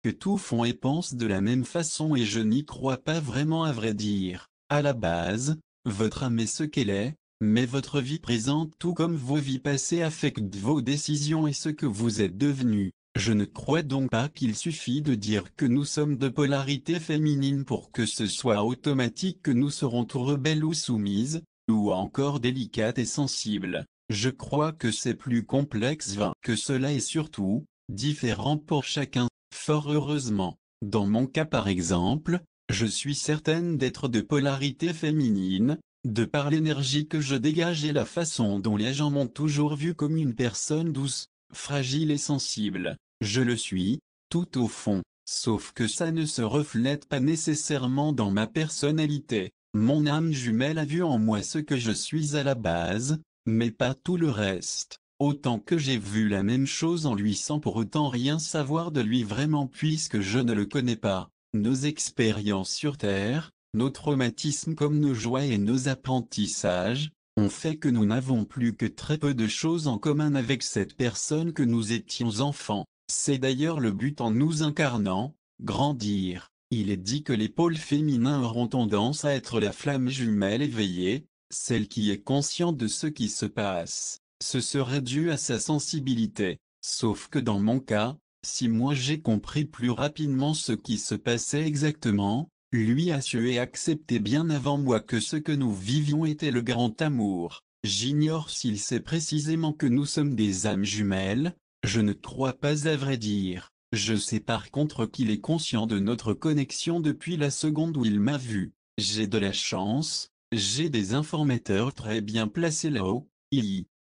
que tout font et pensent de la même façon et je n'y crois pas vraiment à vrai dire. À la base, votre âme est ce qu'elle est, mais votre vie présente tout comme vos vies passées affectent vos décisions et ce que vous êtes devenu. Je ne crois donc pas qu'il suffit de dire que nous sommes de polarité féminine pour que ce soit automatique que nous serons tout rebelles ou soumises, ou encore délicates et sensibles. Je crois que c'est plus complexe que cela et surtout, différent pour chacun, fort heureusement. Dans mon cas par exemple, je suis certaine d'être de polarité féminine, de par l'énergie que je dégage et la façon dont les gens m'ont toujours vu comme une personne douce, fragile et sensible. Je le suis, tout au fond, sauf que ça ne se reflète pas nécessairement dans ma personnalité. Mon âme jumelle a vu en moi ce que je suis à la base, mais pas tout le reste. Autant que j'ai vu la même chose en lui sans pour autant rien savoir de lui vraiment puisque je ne le connais pas. Nos expériences sur Terre, nos traumatismes comme nos joies et nos apprentissages, ont fait que nous n'avons plus que très peu de choses en commun avec cette personne que nous étions enfants. C'est d'ailleurs le but en nous incarnant, grandir. Il est dit que les pôles féminins auront tendance à être la flamme jumelle éveillée, celle qui est consciente de ce qui se passe. Ce serait dû à sa sensibilité. Sauf que dans mon cas, si moi j'ai compris plus rapidement ce qui se passait exactement, lui a su et accepté bien avant moi que ce que nous vivions était le grand amour. J'ignore s'il sait précisément que nous sommes des âmes jumelles, je ne crois pas à vrai dire. Je sais par contre qu'il est conscient de notre connexion depuis la seconde où il m'a vu. J'ai de la chance, j'ai des informateurs très bien placés là-haut.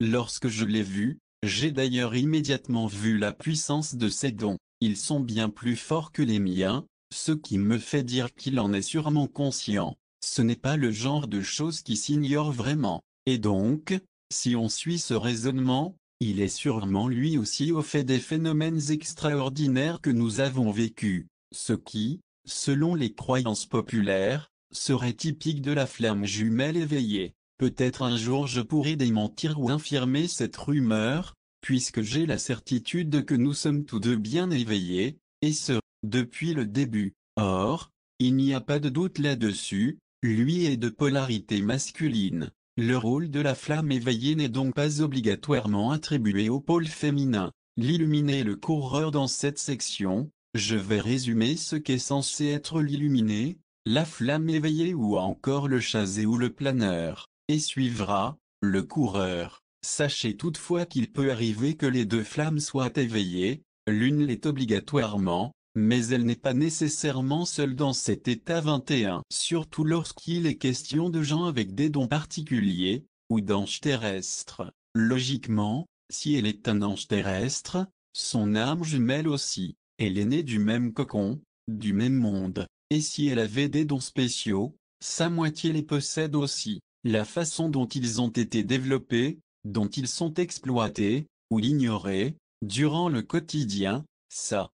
Lorsque je l'ai vu, j'ai d'ailleurs immédiatement vu la puissance de ses dons. Ils sont bien plus forts que les miens, ce qui me fait dire qu'il en est sûrement conscient. Ce n'est pas le genre de choses qui s'ignore vraiment. Et donc, si on suit ce raisonnement, il est sûrement lui aussi au fait des phénomènes extraordinaires que nous avons vécus, ce qui, selon les croyances populaires, serait typique de la flamme jumelle éveillée. Peut-être un jour je pourrai démentir ou infirmer cette rumeur, puisque j'ai la certitude que nous sommes tous deux bien éveillés, et ce, depuis le début. Or, il n'y a pas de doute là-dessus, lui est de polarité masculine. Le rôle de la flamme éveillée n'est donc pas obligatoirement attribué au pôle féminin. L'illuminé et le coureur dans cette section, je vais résumer ce qu'est censé être l'illuminé, la flamme éveillée ou encore le chasé ou le planeur, et suivra, le coureur. Sachez toutefois qu'il peut arriver que les deux flammes soient éveillées, l'une l'est obligatoirement, mais elle n'est pas nécessairement seule dans cet état 21. Surtout lorsqu'il est question de gens avec des dons particuliers, ou d'anges terrestres. Logiquement, si elle est un ange terrestre, son âme jumelle aussi, elle est née du même cocon, du même monde, et si elle avait des dons spéciaux, sa moitié les possède aussi. La façon dont ils ont été développés, dont ils sont exploités, ou ignorés, durant le quotidien, ça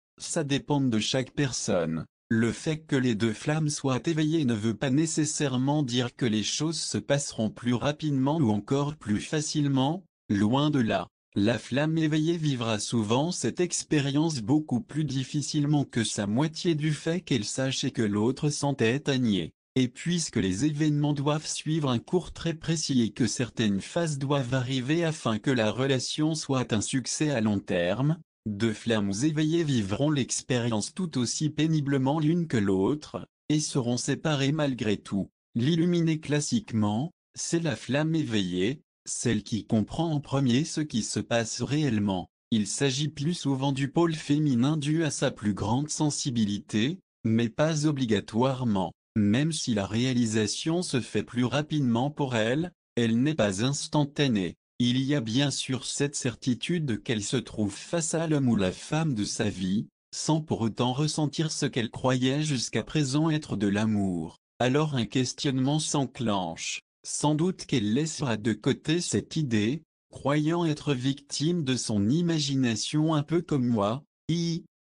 dépend de chaque personne. Le fait que les deux flammes soient éveillées ne veut pas nécessairement dire que les choses se passeront plus rapidement ou encore plus facilement, loin de là. La flamme éveillée vivra souvent cette expérience beaucoup plus difficilement que sa moitié du fait qu'elle sache et que l'autre s'entête à nier. Et puisque les événements doivent suivre un cours très précis et que certaines phases doivent arriver afin que la relation soit un succès à long terme, deux flammes éveillées vivront l'expérience tout aussi péniblement l'une que l'autre, et seront séparées malgré tout. L'illuminé classiquement, c'est la flamme éveillée, celle qui comprend en premier ce qui se passe réellement. Il s'agit plus souvent du pôle féminin dû à sa plus grande sensibilité, mais pas obligatoirement. Même si la réalisation se fait plus rapidement pour elle, elle n'est pas instantanée. Il y a bien sûr cette certitude qu'elle se trouve face à l'homme ou la femme de sa vie, sans pour autant ressentir ce qu'elle croyait jusqu'à présent être de l'amour. Alors un questionnement s'enclenche. Sans doute qu'elle laissera de côté cette idée, croyant être victime de son imagination un peu comme moi,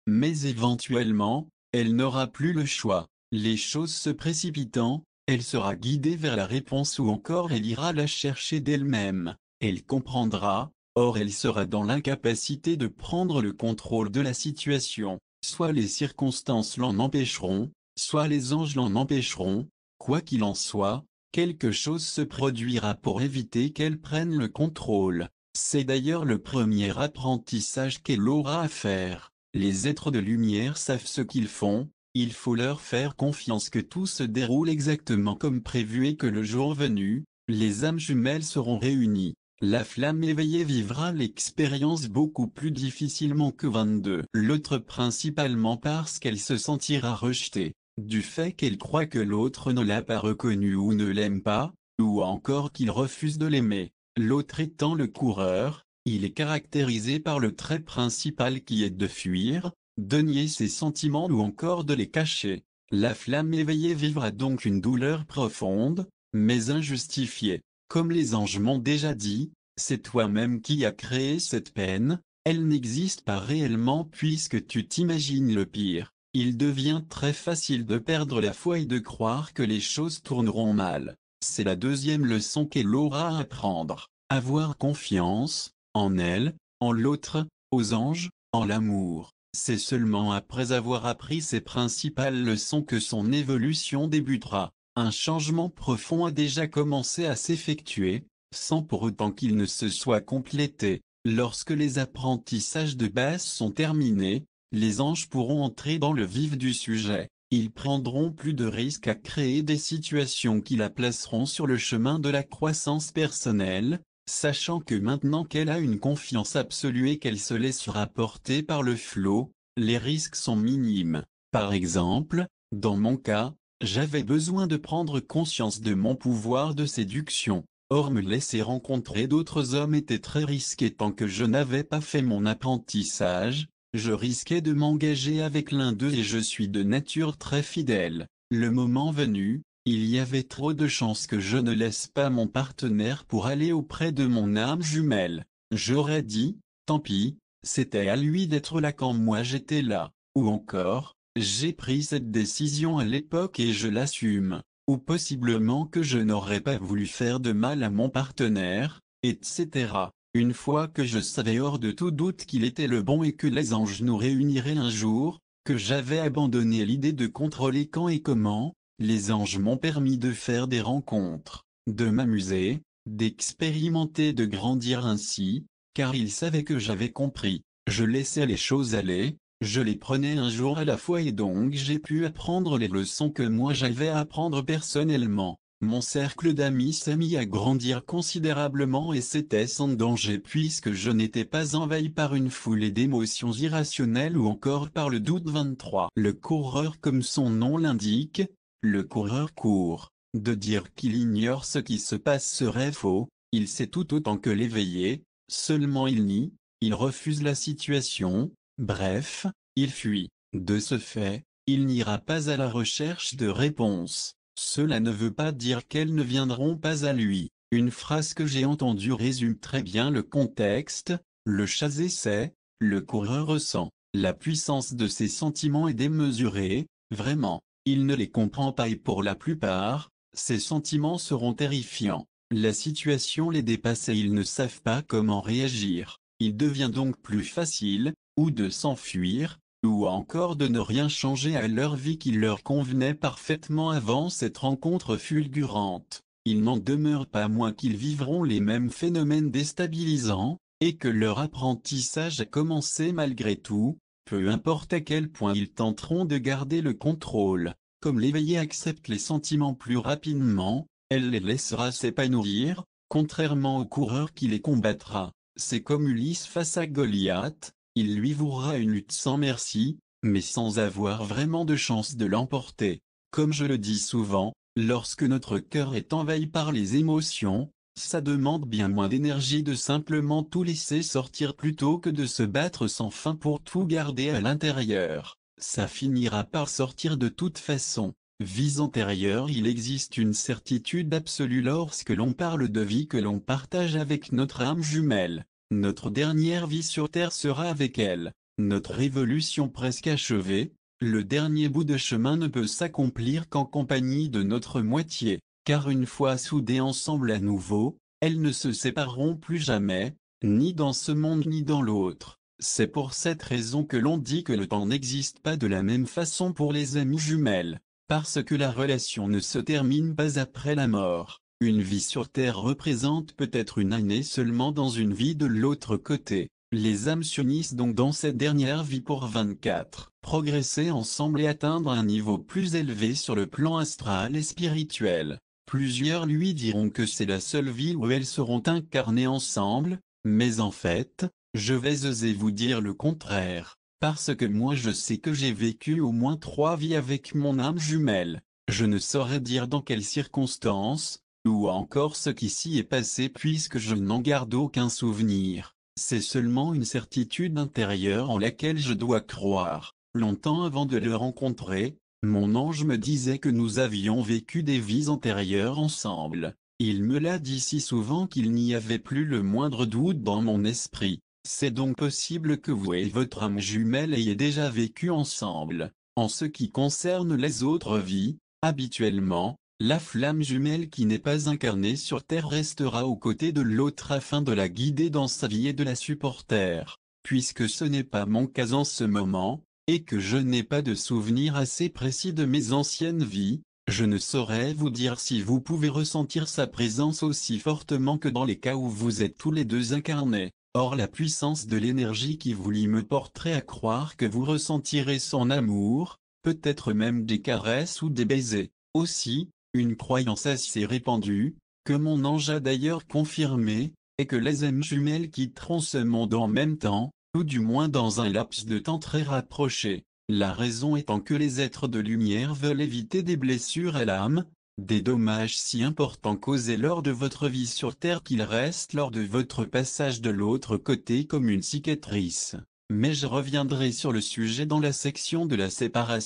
mais éventuellement, elle n'aura plus le choix. Les choses se précipitant, elle sera guidée vers la réponse ou encore elle ira la chercher d'elle-même. Elle comprendra, or elle sera dans l'incapacité de prendre le contrôle de la situation. soit les circonstances l'en empêcheront, soit les anges l'en empêcheront, quoi qu'il en soit, quelque chose se produira pour éviter qu'elle prenne le contrôle. C'est d'ailleurs le premier apprentissage qu'elle aura à faire. Les êtres de lumière savent ce qu'ils font, il faut leur faire confiance que tout se déroule exactement comme prévu et que le jour venu, les âmes jumelles seront réunies. La flamme éveillée vivra l'expérience beaucoup plus difficilement que 22. L'autre principalement parce qu'elle se sentira rejetée, du fait qu'elle croit que l'autre ne l'a pas reconnue ou ne l'aime pas, ou encore qu'il refuse de l'aimer. L'autre étant le coureur, il est caractérisé par le trait principal qui est de fuir, de nier ses sentiments ou encore de les cacher. La flamme éveillée vivra donc une douleur profonde, mais injustifiée. Comme les anges m'ont déjà dit, c'est toi-même qui as créé cette peine, elle n'existe pas réellement puisque tu t'imagines le pire. Il devient très facile de perdre la foi et de croire que les choses tourneront mal. C'est la deuxième leçon qu'elle aura à apprendre. Avoir confiance, en elle, en l'autre, aux anges, en l'amour. C'est seulement après avoir appris ces principales leçons que son évolution débutera. Un changement profond a déjà commencé à s'effectuer, sans pour autant qu'il ne se soit complété. Lorsque les apprentissages de base sont terminés, les anges pourront entrer dans le vif du sujet. Ils prendront plus de risques à créer des situations qui la placeront sur le chemin de la croissance personnelle, sachant que maintenant qu'elle a une confiance absolue et qu'elle se laissera porter par le flot, les risques sont minimes. Par exemple, dans mon cas, j'avais besoin de prendre conscience de mon pouvoir de séduction. Or me laisser rencontrer d'autres hommes était très risqué tant que je n'avais pas fait mon apprentissage, je risquais de m'engager avec l'un d'eux et je suis de nature très fidèle. Le moment venu, il y avait trop de chances que je ne laisse pas mon partenaire pour aller auprès de mon âme jumelle. J'aurais dit, tant pis, c'était à lui d'être là quand moi j'étais là. Ou encore, j'ai pris cette décision à l'époque et je l'assume. Ou possiblement que je n'aurais pas voulu faire de mal à mon partenaire, etc. Une fois que je savais hors de tout doute qu'il était le bon et que les anges nous réuniraient un jour, que j'avais abandonné l'idée de contrôler quand et comment, les anges m'ont permis de faire des rencontres, de m'amuser, d'expérimenter, de grandir ainsi, car ils savaient que j'avais compris. Je laissais les choses aller, je les prenais un jour à la fois et donc j'ai pu apprendre les leçons que moi j'avais à apprendre personnellement. Mon cercle d'amis s'est mis à grandir considérablement et c'était sans danger puisque je n'étais pas envahi par une foulée d'émotions irrationnelles ou encore par le doute. 23. Le coureur, comme son nom l'indique, le coureur court. De dire qu'il ignore ce qui se passe serait faux, il sait tout autant que l'éveillé, seulement il nie, il refuse la situation. Bref, il fuit. De ce fait, il n'ira pas à la recherche de réponses. Cela ne veut pas dire qu'elles ne viendront pas à lui. Une phrase que j'ai entendue résume très bien le contexte. Le chassé sait, le coureur ressent. La puissance de ses sentiments est démesurée, vraiment. Il ne les comprend pas et pour la plupart, ses sentiments seront terrifiants. La situation les dépasse et ils ne savent pas comment réagir. Il devient donc plus facile, ou de s'enfuir, ou encore de ne rien changer à leur vie qui leur convenait parfaitement avant cette rencontre fulgurante. Il n'en demeure pas moins qu'ils vivront les mêmes phénomènes déstabilisants, et que leur apprentissage a commencé malgré tout, peu importe à quel point ils tenteront de garder le contrôle. Comme l'éveillé accepte les sentiments plus rapidement, elle les laissera s'épanouir, contrairement au coureur qui les combattra. C'est comme Ulysse face à Goliath. Il lui vouera une lutte sans merci, mais sans avoir vraiment de chance de l'emporter. Comme je le dis souvent, lorsque notre cœur est envahi par les émotions, ça demande bien moins d'énergie de simplement tout laisser sortir plutôt que de se battre sans fin pour tout garder à l'intérieur. Ça finira par sortir de toute façon. Vie antérieure. Il existe une certitude absolue lorsque l'on parle de vie que l'on partage avec notre âme jumelle. Notre dernière vie sur Terre sera avec elle. Notre révolution presque achevée, le dernier bout de chemin ne peut s'accomplir qu'en compagnie de notre moitié, car une fois soudés ensemble à nouveau, elles ne se sépareront plus jamais, ni dans ce monde ni dans l'autre. C'est pour cette raison que l'on dit que le temps n'existe pas de la même façon pour les âmes jumelles, parce que la relation ne se termine pas après la mort. Une vie sur Terre représente peut-être une année seulement dans une vie de l'autre côté. Les âmes s'unissent donc dans cette dernière vie pour 24, progresser ensemble et atteindre un niveau plus élevé sur le plan astral et spirituel. Plusieurs lui diront que c'est la seule vie où elles seront incarnées ensemble, mais en fait, je vais oser vous dire le contraire, parce que moi je sais que j'ai vécu au moins 3 vies avec mon âme jumelle. Je ne saurais dire dans quelles circonstances, ou encore ce qui s'y est passé puisque je n'en garde aucun souvenir. C'est seulement une certitude intérieure en laquelle je dois croire. Longtemps avant de le rencontrer, mon ange me disait que nous avions vécu des vies antérieures ensemble. Il me l'a dit si souvent qu'il n'y avait plus le moindre doute dans mon esprit. C'est donc possible que vous et votre âme jumelle ayez déjà vécu ensemble. En ce qui concerne les autres vies, habituellement, la flamme jumelle qui n'est pas incarnée sur Terre restera aux côtés de l'autre afin de la guider dans sa vie et de la supporter. Puisque ce n'est pas mon cas en ce moment, et que je n'ai pas de souvenir assez précis de mes anciennes vies, je ne saurais vous dire si vous pouvez ressentir sa présence aussi fortement que dans les cas où vous êtes tous les deux incarnés. Or la puissance de l'énergie qui vous lie me porterait à croire que vous ressentirez son amour, peut-être même des caresses ou des baisers. Aussi, une croyance assez répandue, que mon ange a d'ailleurs confirmé, est que les âmes jumelles quitteront ce monde en même temps, ou du moins dans un laps de temps très rapproché. La raison étant que les êtres de lumière veulent éviter des blessures à l'âme, des dommages si importants causés lors de votre vie sur Terre qu'ils restent lors de votre passage de l'autre côté comme une cicatrice. Mais je reviendrai sur le sujet dans la section de la séparation.